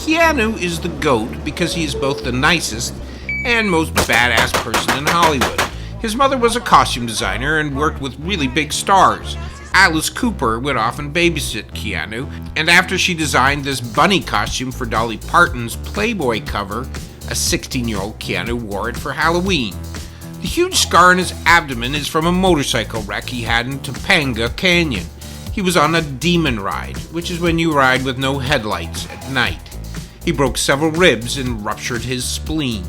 Keanu is the GOAT because he is both the nicest and most badass person in Hollywood. His mother was a costume designer and worked with really big stars. Alice Cooper would often babysit Keanu, and after she designed this bunny costume for Dolly Parton's Playboy cover, a 16-year-old Keanu wore it for Halloween. The huge scar on his abdomen is from a motorcycle wreck he had in Topanga Canyon. He was on a demon ride, which is when you ride with no headlights at night. He broke several ribs and ruptured his spleen.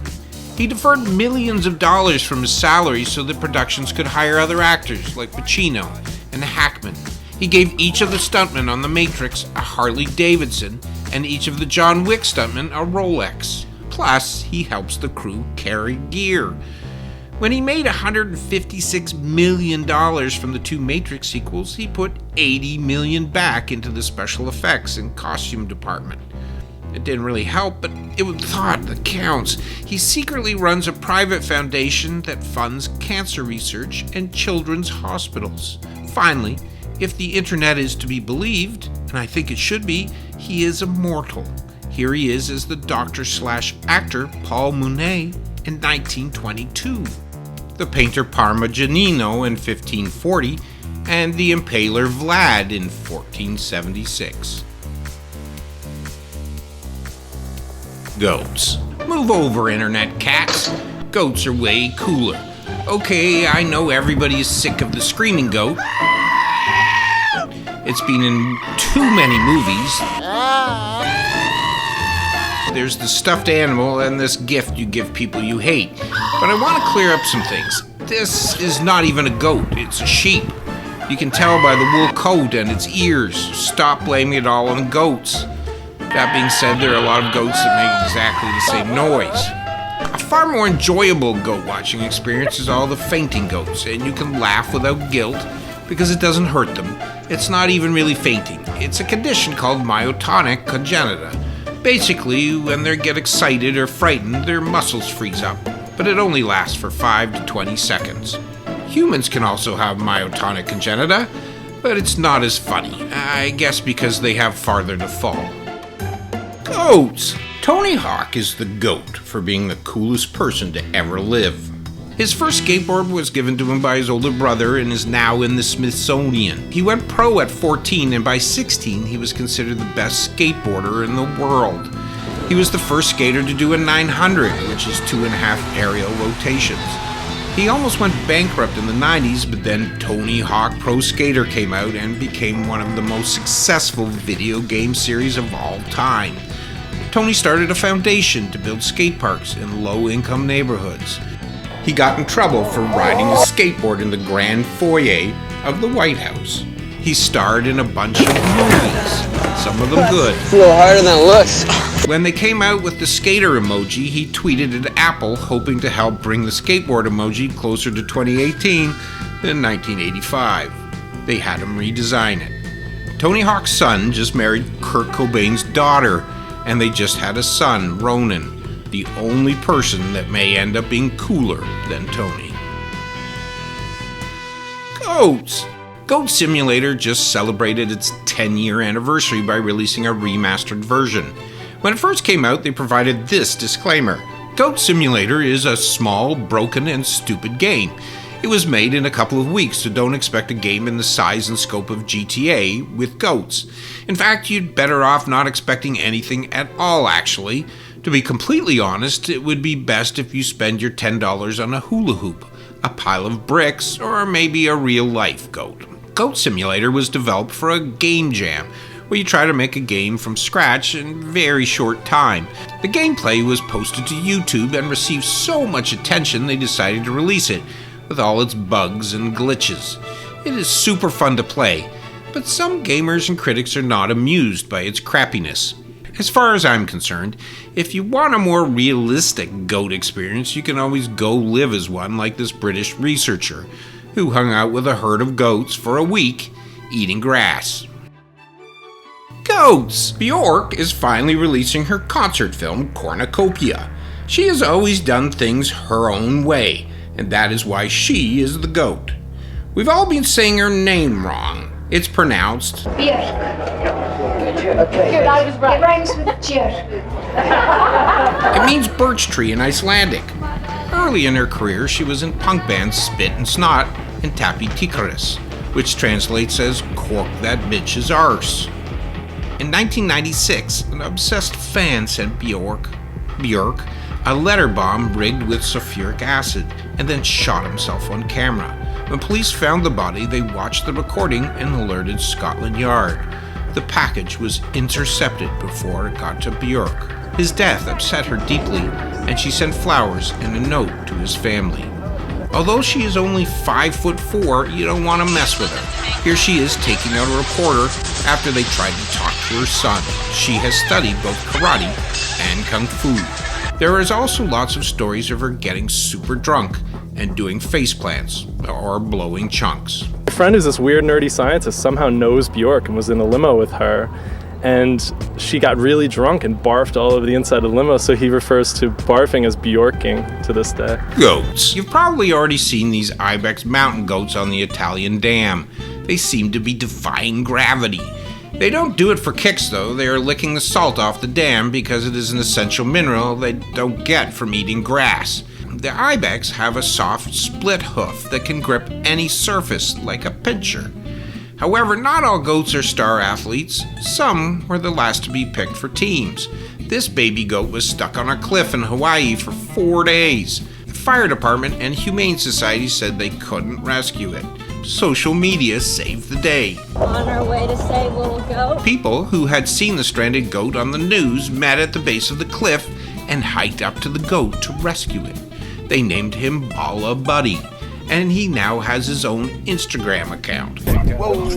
He deferred millions of dollars from his salary so that productions could hire other actors like Pacino and Hackman. He gave each of the stuntmen on The Matrix a Harley Davidson and each of the John Wicks stuntmen a Rolex. Plus, he helps the crew carry gear. When he made $156 million from the two Matrix sequels, he put $80 million back into the special effects and costume department. It didn't really help, but it was thought that counts. He secretly runs a private foundation that funds cancer research and children's hospitals. Finally, if the internet is to be believed, and I think it should be, he is immortal. Here he is as the doctor/actor Paul Mounet in 1922, the painter Parmigianino in 1540, and the impaler Vlad in 1476. Goats. Move over, internet cats. Goats are way cooler. Okay, I know everybody is sick of the screaming goat. It's been in too many movies. There's the stuffed animal and this gift you give people you hate. But I want to clear up some things. This is not even a goat, it's a sheep. You can tell by the wool coat and its ears. Stop blaming it all on goats. That being said, there are a lot of goats that make exactly the same noise. A far more enjoyable goat watching experience is all the fainting goats, and you can laugh without guilt because it doesn't hurt them. It's not even really fainting. It's a condition called myotonic congenita. Basically, when they get excited or frightened, their muscles freeze up, but it only lasts for 5 to 20 seconds. Humans can also have myotonic congenita, but it's not as funny, I guess because they have farther to fall. Goats! Tony Hawk is the GOAT for being the coolest person to ever live. His first skateboard was given to him by his older brother and is now in the Smithsonian. He went pro at 14, and by 16 he was considered the best skateboarder in the world. He was the first skater to do a 900, which is 2.5 aerial rotations. He almost went bankrupt in the 90s, but then Tony Hawk Pro Skater came out and became one of the most successful video game series of all time. Tony started a foundation to build skate parks in low-income neighborhoods. He got in trouble for riding a skateboard in the grand foyer of the White House. He starred in a bunch of movies, some of them good. It's a little harder than it looks. When they came out with the skater emoji, he tweeted at Apple hoping to help bring the skateboard emoji closer to 2018 than 1985. They had him redesign it. Tony Hawk's son just married Kurt Cobain's daughter, and they just had a son, Ronan, the only person that may end up being cooler than Tony. Goats! Goat Simulator just celebrated its 10-year anniversary by releasing a remastered version. When it first came out, they provided this disclaimer. Goat Simulator is a small, broken, and stupid game. It was made in a couple of weeks, so don't expect a game in the size and scope of GTA with goats. In fact, you'd better off not expecting anything at all, actually. To be completely honest, it would be best if you spend your $10 on a hula hoop, a pile of bricks, or maybe a real-life goat. Goat Simulator was developed for a game jam, where you try to make a game from scratch in very short time. The gameplay was posted to YouTube and received so much attention they decided to release it, with all its bugs and glitches. It is super fun to play, but some gamers and critics are not amused by its crappiness. As far as I'm concerned, if you want a more realistic goat experience, you can always go live as one like this British researcher, who hung out with a herd of goats for a week, eating grass. Goats! Bjork is finally releasing her concert film, Cornucopia. She has always done things her own way, and that is why she is the GOAT. We've all been saying her name wrong. It's pronounced Bjork. Okay. Good, I was right. It rhymes with jerk. It means birch tree in Icelandic. Early in her career, she was in punk bands Spit and Snot and Tappy Tikaris, which translates as cork that bitch's arse. In 1996, an obsessed fan sent Björk a letter bomb rigged with sulfuric acid and then shot himself on camera. When police found the body, they watched the recording and alerted Scotland Yard. The package was intercepted before it got to Björk. His death upset her deeply, and she sent flowers and a note to his family. Although she is only 5'4", you don't want to mess with her. Here she is taking out a reporter after they tried to talk to her son. She has studied both karate and kung fu. There is also lots of stories of her getting super drunk and doing face plants or blowing chunks. My friend who's this weird nerdy scientist somehow knows Björk and was in a limo with her, and she got really drunk and barfed all over the inside of the limo, so he refers to barfing as Björking to this day. Goats. You've probably already seen these ibex mountain goats on the Italian dam. They seem to be defying gravity. They don't do it for kicks though, they are licking the salt off the dam because it is an essential mineral they don't get from eating grass. The ibex have a soft split hoof that can grip any surface like a pincher. However, not all goats are star athletes. Some were the last to be picked for teams. This baby goat was stuck on a cliff in Hawaii for 4 days. The fire department and Humane Society said they couldn't rescue it. Social media saved the day. On our way to save little goat. People who had seen the stranded goat on the news met at the base of the cliff and hiked up to the goat to rescue it. They named him Bala Buddy, and he now has his own Instagram account. Whoa.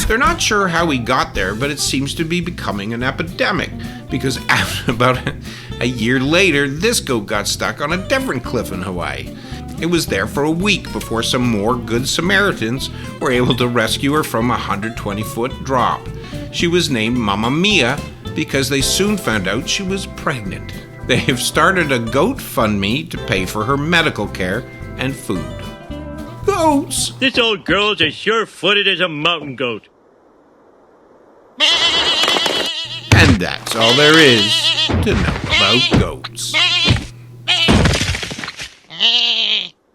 They're not sure how he got there, but it seems to be becoming an epidemic, because after about a year later, this goat got stuck on a different cliff in Hawaii. It was there for a week before some more good Samaritans were able to rescue her from a 120-foot drop. She was named Mamma Mia because they soon found out she was pregnant. They have started a GoatFundMe to pay for her medical care and food. Goats! This old girl's as sure-footed as a mountain goat. And that's all there is to know about goats.